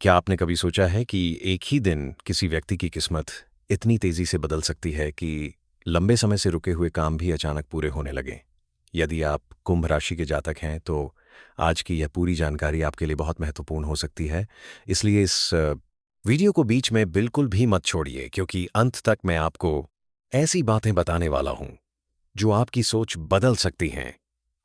क्या आपने कभी सोचा है कि एक ही दिन किसी व्यक्ति की किस्मत इतनी तेजी से बदल सकती है कि लंबे समय से रुके हुए काम भी अचानक पूरे होने लगें? यदि आप कुंभ राशि के जातक हैं तो आज की यह पूरी जानकारी आपके लिए बहुत महत्वपूर्ण हो सकती है। इसलिए इस वीडियो को बीच में बिल्कुल भी मत छोड़िए, क्योंकि अंत तक मैं आपको ऐसी बातें बताने वाला हूं जो आपकी सोच बदल सकती हैं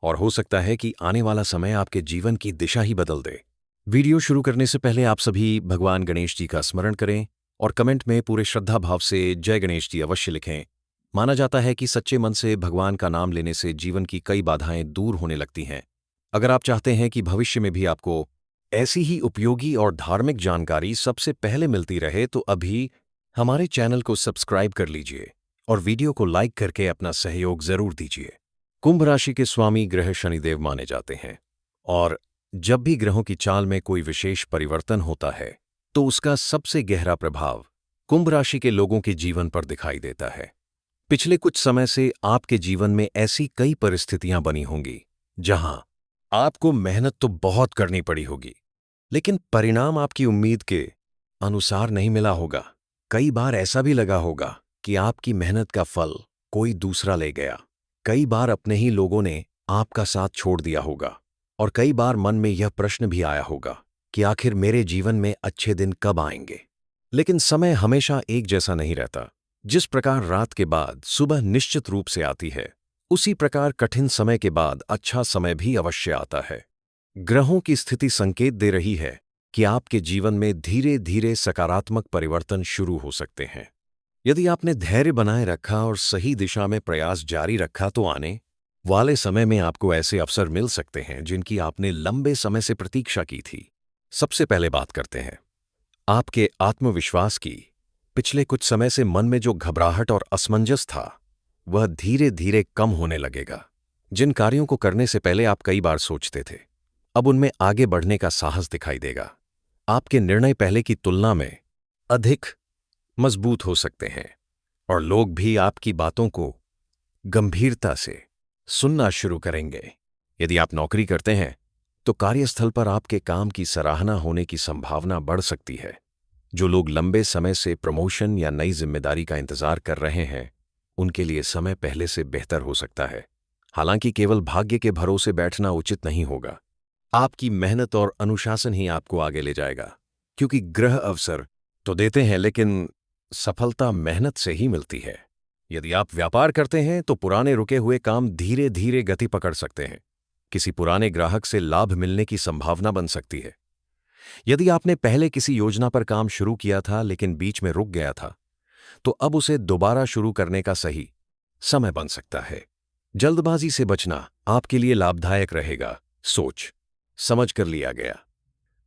और हो सकता है कि आने वाला समय आपके जीवन की दिशा ही बदल दे। वीडियो शुरू करने से पहले आप सभी भगवान गणेश जी का स्मरण करें और कमेंट में पूरे श्रद्धा भाव से जय गणेश जी अवश्य लिखें। माना जाता है कि सच्चे मन से भगवान का नाम लेने से जीवन की कई बाधाएं दूर होने लगती हैं। अगर आप चाहते हैं कि भविष्य में भी आपको ऐसी ही उपयोगी और धार्मिक जानकारी सबसे पहले मिलती रहे, तो अभी हमारे चैनल को सब्सक्राइब कर लीजिए और वीडियो को लाइक करके अपना सहयोग जरूर दीजिए। कुंभ राशि के स्वामी ग्रह शनिदेव माने जाते हैं और जब भी ग्रहों की चाल में कोई विशेष परिवर्तन होता है तो उसका सबसे गहरा प्रभाव कुंभ राशि के लोगों के जीवन पर दिखाई देता है। पिछले कुछ समय से आपके जीवन में ऐसी कई परिस्थितियां बनी होंगी जहां आपको मेहनत तो बहुत करनी पड़ी होगी, लेकिन परिणाम आपकी उम्मीद के अनुसार नहीं मिला होगा। कई बार ऐसा भी लगा होगा कि आपकी मेहनत का फल कोई दूसरा ले गया। कई बार अपने ही लोगों ने आपका साथ छोड़ दिया होगा और कई बार मन में यह प्रश्न भी आया होगा कि आखिर मेरे जीवन में अच्छे दिन कब आएंगे। लेकिन समय हमेशा एक जैसा नहीं रहता। जिस प्रकार रात के बाद सुबह निश्चित रूप से आती है, उसी प्रकार कठिन समय के बाद अच्छा समय भी अवश्य आता है। ग्रहों की स्थिति संकेत दे रही है कि आपके जीवन में धीरे धीरे सकारात्मक परिवर्तन शुरू हो सकते हैं। यदि आपने धैर्य बनाए रखा और सही दिशा में प्रयास जारी रखा तो आने वाले समय में आपको ऐसे अवसर मिल सकते हैं जिनकी आपने लंबे समय से प्रतीक्षा की थी। सबसे पहले बात करते हैं आपके आत्मविश्वास की। पिछले कुछ समय से मन में जो घबराहट और असमंजस था, वह धीरे धीरे कम होने लगेगा। जिन कार्यों को करने से पहले आप कई बार सोचते थे, अब उनमें आगे बढ़ने का साहस दिखाई देगा। आपके निर्णय पहले की तुलना में अधिक मजबूत हो सकते हैं और लोग भी आपकी बातों को गंभीरता से सुनना शुरू करेंगे। यदि आप नौकरी करते हैं तो कार्यस्थल पर आपके काम की सराहना होने की संभावना बढ़ सकती है। जो लोग लंबे समय से प्रमोशन या नई जिम्मेदारी का इंतजार कर रहे हैं, उनके लिए समय पहले से बेहतर हो सकता है। हालांकि केवल भाग्य के भरोसे बैठना उचित नहीं होगा। आपकी मेहनत और अनुशासन ही आपको आगे ले जाएगा, क्योंकि ग्रह अवसर तो देते हैं, लेकिन सफलता मेहनत से ही मिलती है। यदि आप व्यापार करते हैं तो पुराने रुके हुए काम धीरे धीरे गति पकड़ सकते हैं। किसी पुराने ग्राहक से लाभ मिलने की संभावना बन सकती है। यदि आपने पहले किसी योजना पर काम शुरू किया था लेकिन बीच में रुक गया था, तो अब उसे दोबारा शुरू करने का सही समय बन सकता है। जल्दबाजी से बचना आपके लिए लाभदायक रहेगा। सोच समझ कर लिया गया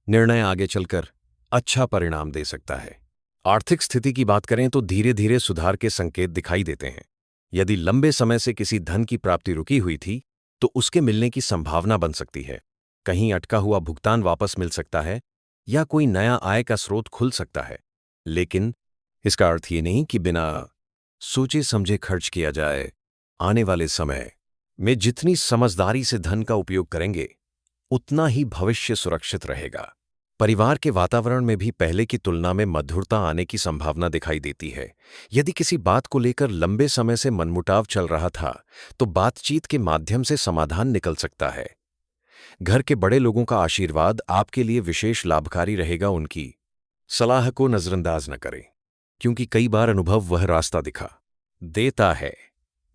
निर्णय आगे चलकर अच्छा परिणाम दे सकता है। आर्थिक स्थिति की बात करें तो धीरे धीरे सुधार के संकेत दिखाई देते हैं। यदि लंबे समय से किसी धन की प्राप्ति रुकी हुई थी तो उसके मिलने की संभावना बन सकती है। कहीं अटका हुआ भुगतान वापस मिल सकता है या कोई नया आय का स्रोत खुल सकता है। लेकिन इसका अर्थ ये नहीं कि बिना सोचे समझे खर्च किया जाए। आने वाले समय में जितनी समझदारी से धन का उपयोग करेंगे, उतना ही भविष्य सुरक्षित रहेगा। परिवार के वातावरण में भी पहले की तुलना में मधुरता आने की संभावना दिखाई देती है। यदि किसी बात को लेकर लंबे समय से मनमुटाव चल रहा था, तो बातचीत के माध्यम से समाधान निकल सकता है। घर के बड़े लोगों का आशीर्वाद आपके लिए विशेष लाभकारी रहेगा। उनकी सलाह को नजरअंदाज न करें, क्योंकि कई बार अनुभव वह रास्ता दिखा देता है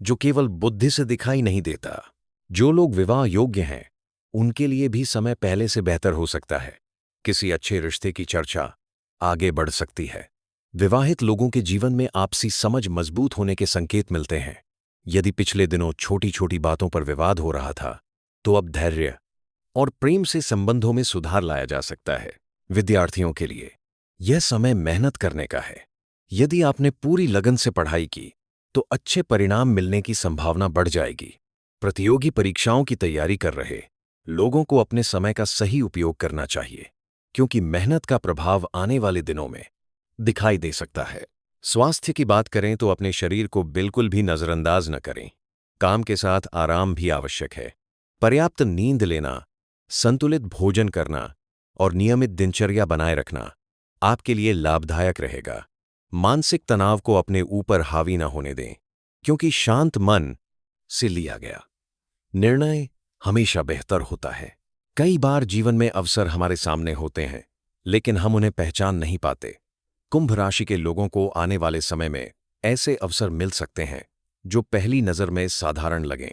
जो केवल बुद्धि से दिखाई नहीं देता। जो लोग विवाह योग्य हैं, उनके लिए भी समय पहले से बेहतर हो सकता है। किसी अच्छे रिश्ते की चर्चा आगे बढ़ सकती है। विवाहित लोगों के जीवन में आपसी समझ मजबूत होने के संकेत मिलते हैं। यदि पिछले दिनों छोटी छोटी बातों पर विवाद हो रहा था, तो अब धैर्य और प्रेम से संबंधों में सुधार लाया जा सकता है। विद्यार्थियों के लिए यह समय मेहनत करने का है। यदि आपने पूरी लगन से पढ़ाई की तो अच्छे परिणाम मिलने की संभावना बढ़ जाएगी। प्रतियोगी परीक्षाओं की तैयारी कर रहे लोगों को अपने समय का सही उपयोग करना चाहिए, क्योंकि मेहनत का प्रभाव आने वाले दिनों में दिखाई दे सकता है। स्वास्थ्य की बात करें तो अपने शरीर को बिल्कुल भी नजरअंदाज न करें। काम के साथ आराम भी आवश्यक है। पर्याप्त नींद लेना, संतुलित भोजन करना और नियमित दिनचर्या बनाए रखना आपके लिए लाभदायक रहेगा। मानसिक तनाव को अपने ऊपर हावी न होने दें, क्योंकि शांत मन से लिया गया निर्णय हमेशा बेहतर होता है। कई बार जीवन में अवसर हमारे सामने होते हैं, लेकिन हम उन्हें पहचान नहीं पाते। कुंभ राशि के लोगों को आने वाले समय में ऐसे अवसर मिल सकते हैं जो पहली नजर में साधारण लगें,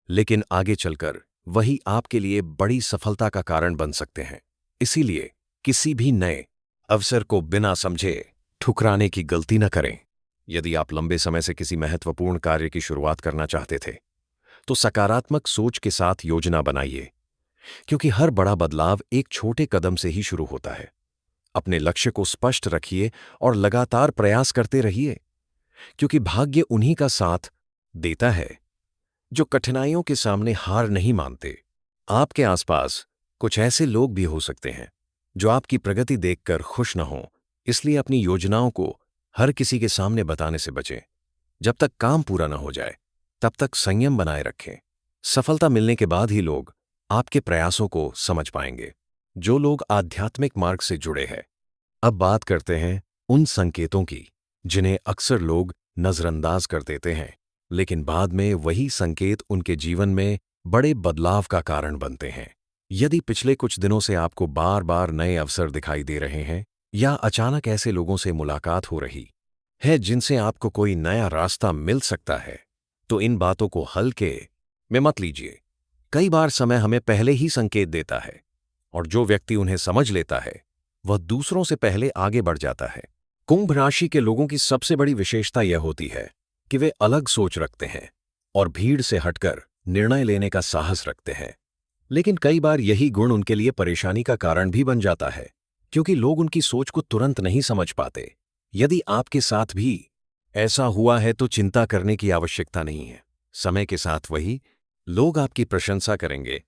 लेकिन आगे चलकर वही आपके लिए बड़ी सफलता का कारण बन सकते हैं। इसीलिए किसी भी नए अवसर को बिना समझे ठुकराने की गलती न करें। यदि आप लंबे समय से किसी महत्वपूर्ण कार्य की शुरुआत करना चाहते थे, तो सकारात्मक सोच के साथ योजना बनाइए, क्योंकि हर बड़ा बदलाव एक छोटे कदम से ही शुरू होता है। अपने लक्ष्य को स्पष्ट रखिए और लगातार प्रयास करते रहिए, क्योंकि भाग्य उन्हीं का साथ देता है जो कठिनाइयों के सामने हार नहीं मानते। आपके आसपास कुछ ऐसे लोग भी हो सकते हैं जो आपकी प्रगति देखकर खुश न हों, इसलिए अपनी योजनाओं को हर किसी के सामने बताने से बचें। जब तक काम पूरा न हो जाए, तब तक संयम बनाए रखें। सफलता मिलने के बाद ही लोग आपके प्रयासों को समझ पाएंगे। जो लोग आध्यात्मिक मार्ग से जुड़े हैं, अब बात करते हैं उन संकेतों की जिन्हें अक्सर लोग नजरअंदाज कर देते हैं, लेकिन बाद में वही संकेत उनके जीवन में बड़े बदलाव का कारण बनते हैं। यदि पिछले कुछ दिनों से आपको बार बार नए अवसर दिखाई दे रहे हैं या अचानक ऐसे लोगों से मुलाकात हो रही है जिनसे आपको कोई नया रास्ता मिल सकता है, तो इन बातों को हल्के में मत लीजिए। कई बार समय हमें पहले ही संकेत देता है, और जो व्यक्ति उन्हें समझ लेता है वह दूसरों से पहले आगे बढ़ जाता है। कुंभ राशि के लोगों की सबसे बड़ी विशेषता यह होती है कि वे अलग सोच रखते हैं और भीड़ से हटकर निर्णय लेने का साहस रखते हैं। लेकिन कई बार यही गुण उनके लिए परेशानी का कारण भी बन जाता है, क्योंकि लोग उनकी सोच को तुरंत नहीं समझ पाते। यदि आपके साथ भी ऐसा हुआ है तो चिंता करने की आवश्यकता नहीं है। समय के साथ वही लोग आपकी प्रशंसा करेंगे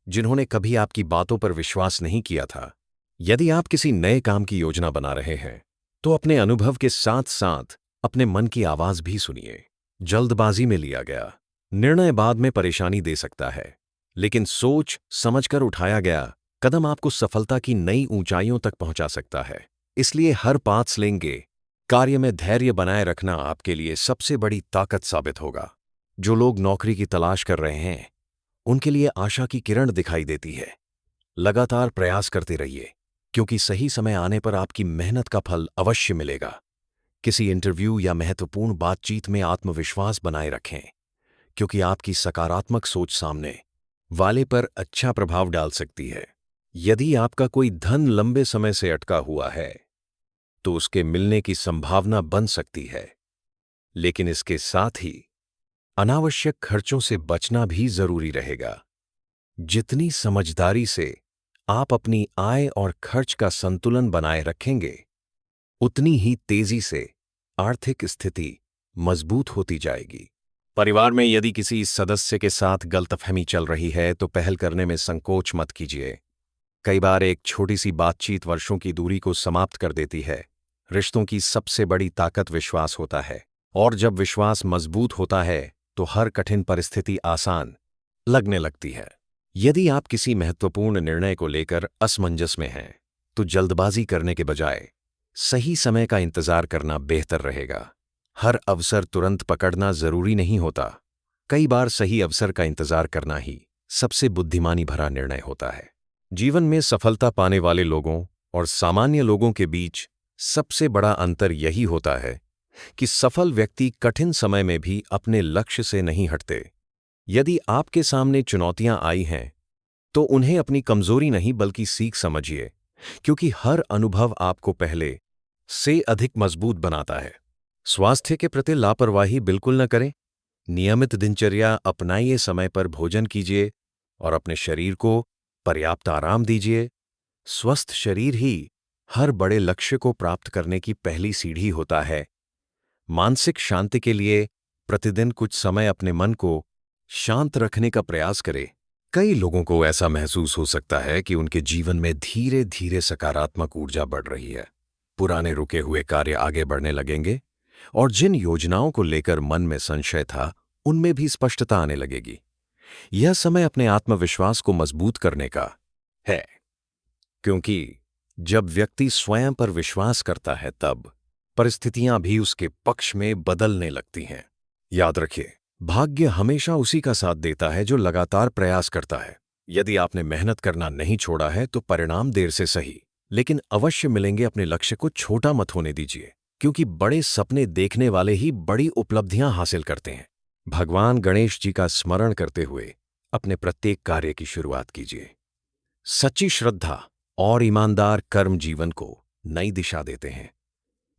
जिन्होंने कभी आपकी बातों पर विश्वास नहीं किया था। यदि आप किसी नए काम की योजना बना रहे हैं, तो अपने अनुभव के साथ साथ अपने मन की आवाज भी सुनिए। जल्दबाजी में लिया गया निर्णय बाद में परेशानी दे सकता है, लेकिन सोच समझकर उठाया गया कदम आपको सफलता की नई ऊंचाइयों तक पहुंचा सकता है। इसलिए हर पांच लेंगे कार्य में धैर्य बनाए रखना आपके लिए सबसे बड़ी ताकत साबित होगा। जो लोग नौकरी की तलाश कर रहे हैं, उनके लिए आशा की किरण दिखाई देती है। लगातार प्रयास करते रहिए, क्योंकि सही समय आने पर आपकी मेहनत का फल अवश्य मिलेगा। किसी इंटरव्यू या महत्वपूर्ण बातचीत में आत्मविश्वास बनाए रखें, क्योंकि आपकी सकारात्मक सोच सामने वाले पर अच्छा प्रभाव डाल सकती है। यदि आपका कोई धन लंबे समय से अटका हुआ है, तो उसके मिलने की संभावना बन सकती है, लेकिन इसके साथ ही अनावश्यक खर्चों से बचना भी जरूरी रहेगा। जितनी समझदारी से आप अपनी आय और खर्च का संतुलन बनाए रखेंगे, उतनी ही तेजी से आर्थिक स्थिति मजबूत होती जाएगी। परिवार में यदि किसी सदस्य के साथ गलतफहमी चल रही है, तो पहल करने में संकोच मत कीजिए। कई बार एक छोटी सी बातचीत वर्षों की दूरी को समाप्त कर देती है। रिश्तों की सबसे बड़ी ताकत विश्वास होता है, और जब विश्वास मजबूत होता है तो हर कठिन परिस्थिति आसान लगने लगती है। यदि आप किसी महत्वपूर्ण निर्णय को लेकर असमंजस में हैं, तो जल्दबाजी करने के बजाय सही समय का इंतजार करना बेहतर रहेगा। हर अवसर तुरंत पकड़ना जरूरी नहीं होता। कई बार सही अवसर का इंतजार करना ही सबसे बुद्धिमानी भरा निर्णय होता है। जीवन में सफलता पाने वाले लोगों और सामान्य लोगों के बीच सबसे बड़ा अंतर यही होता है कि सफल व्यक्ति कठिन समय में भी अपने लक्ष्य से नहीं हटते। यदि आपके सामने चुनौतियां आई हैं, तो उन्हें अपनी कमजोरी नहीं बल्कि सीख समझिए, क्योंकि हर अनुभव आपको पहले से अधिक मजबूत बनाता है। स्वास्थ्य के प्रति लापरवाही बिल्कुल न करें। नियमित दिनचर्या अपनाइए, समय पर भोजन कीजिए और अपने शरीर को पर्याप्त आराम दीजिए। स्वस्थ शरीर ही हर बड़े लक्ष्य को प्राप्त करने की पहली सीढ़ी होता है। मानसिक शांति के लिए प्रतिदिन कुछ समय अपने मन को शांत रखने का प्रयास करें। कई लोगों को ऐसा महसूस हो सकता है कि उनके जीवन में धीरे धीरे सकारात्मक ऊर्जा बढ़ रही है। पुराने रुके हुए कार्य आगे बढ़ने लगेंगे, और जिन योजनाओं को लेकर मन में संशय था, उनमें भी स्पष्टता आने लगेगी। यह समय अपने आत्मविश्वास को मजबूत करने का है। क्योंकि जब व्यक्ति स्वयं पर विश्वास करता है तब परिस्थितियां भी उसके पक्ष में बदलने लगती हैं। याद रखिए, भाग्य हमेशा उसी का साथ देता है जो लगातार प्रयास करता है। यदि आपने मेहनत करना नहीं छोड़ा है तो परिणाम देर से सही, लेकिन अवश्य मिलेंगे। अपने लक्ष्य को छोटा मत होने दीजिए, क्योंकि बड़े सपने देखने वाले ही बड़ी उपलब्धियां हासिल करते हैं। भगवान गणेश जी का स्मरण करते हुए अपने प्रत्येक कार्य की शुरुआत कीजिए। सच्ची श्रद्धा और ईमानदार कर्म जीवन को नई दिशा देते हैं।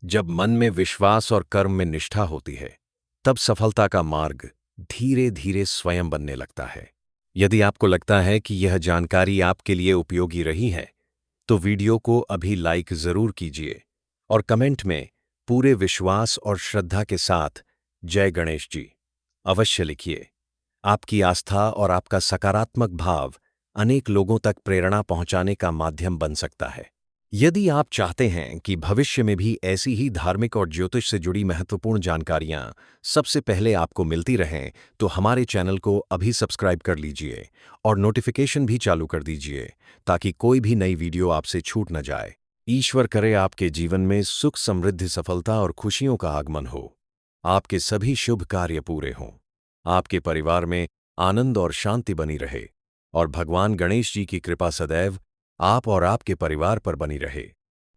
जब मन में विश्वास और कर्म में निष्ठा होती है, तब सफलता का मार्ग धीरे धीरे स्वयं बनने लगता है। यदि आपको लगता है कि यह जानकारी आपके लिए उपयोगी रही है, तो वीडियो को अभी लाइक जरूर कीजिए और कमेंट में पूरे विश्वास और श्रद्धा के साथ जय गणेश जी अवश्य लिखिए। आपकी आस्था और आपका सकारात्मक भाव अनेक लोगों तक प्रेरणा पहुंचाने का माध्यम बन सकता है। यदि आप चाहते हैं कि भविष्य में भी ऐसी ही धार्मिक और ज्योतिष से जुड़ी महत्वपूर्ण जानकारियां सबसे पहले आपको मिलती रहें, तो हमारे चैनल को अभी सब्सक्राइब कर लीजिए और नोटिफिकेशन भी चालू कर दीजिए, ताकि कोई भी नई वीडियो आपसे छूट न जाए। ईश्वर करे आपके जीवन में सुख, समृद्धि, सफलता और खुशियों का आगमन हो। आपके सभी शुभ कार्य पूरे हों। आपके परिवार में आनंद और शांति बनी रहे और भगवान गणेश जी की कृपा सदैव आप और आपके परिवार पर बनी रहे।